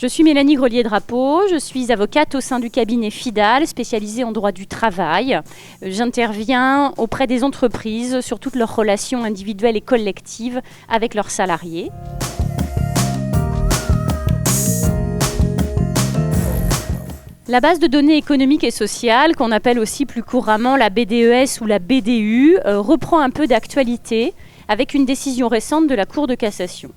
Je suis Mélanie Grelier-Drapeau, je suis avocate au sein du cabinet FIDAL, spécialisée en droit du travail. J'interviens auprès des entreprises sur toutes leurs relations individuelles et collectives avec leurs salariés. La base de données économiques et sociales, qu'on appelle aussi plus couramment la BDES ou la BDU, reprend un peu d'actualité avec une décision récente de la Cour de cassation.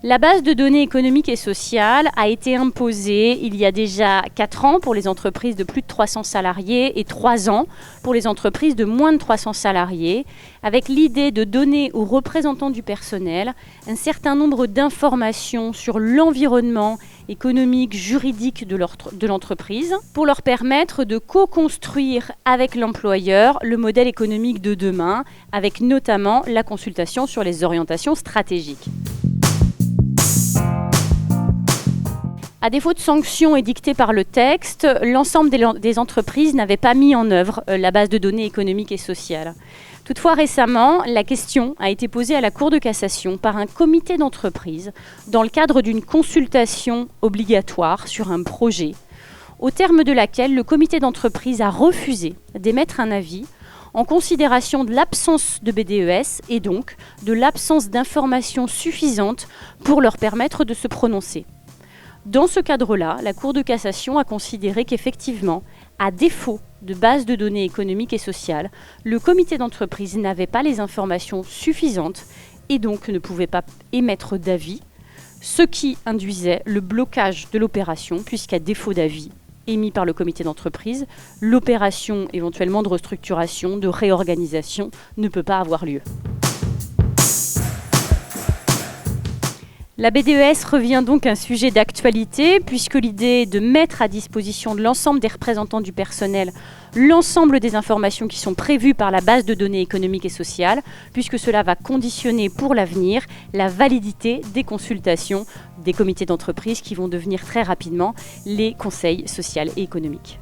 La base de données économiques et sociales a été imposée il y a déjà 4 ans pour les entreprises de plus de 300 salariés et 3 ans pour les entreprises de moins de 300 salariés, avec l'idée de donner aux représentants du personnel un certain nombre d'informations sur l'environnement économique, juridique de l'entreprise pour leur permettre de co-construire avec l'employeur le modèle économique de demain, avec notamment la consultation sur les orientations stratégiques. À défaut de sanctions édictées par le texte, l'ensemble des entreprises n'avaient pas mis en œuvre la base de données économiques et sociales. Toutefois, récemment, la question a été posée à la Cour de cassation par un comité d'entreprise dans le cadre d'une consultation obligatoire sur un projet, au terme de laquelle le comité d'entreprise a refusé d'émettre un avis en considération de l'absence de BDES et donc de l'absence d'informations suffisantes pour leur permettre de se prononcer. Dans ce cadre-là, la Cour de cassation a considéré qu'effectivement, à défaut de base de données économiques et sociales, le comité d'entreprise n'avait pas les informations suffisantes et donc ne pouvait pas émettre d'avis, ce qui induisait le blocage de l'opération, puisqu'à défaut d'avis émis par le comité d'entreprise, l'opération éventuellement de restructuration, de réorganisation ne peut pas avoir lieu. La BDES revient donc à un sujet d'actualité puisque l'idée est de mettre à disposition de l'ensemble des représentants du personnel l'ensemble des informations qui sont prévues par la base de données économiques et sociales, puisque cela va conditionner pour l'avenir la validité des consultations des comités d'entreprise qui vont devenir très rapidement les conseils sociaux et économiques.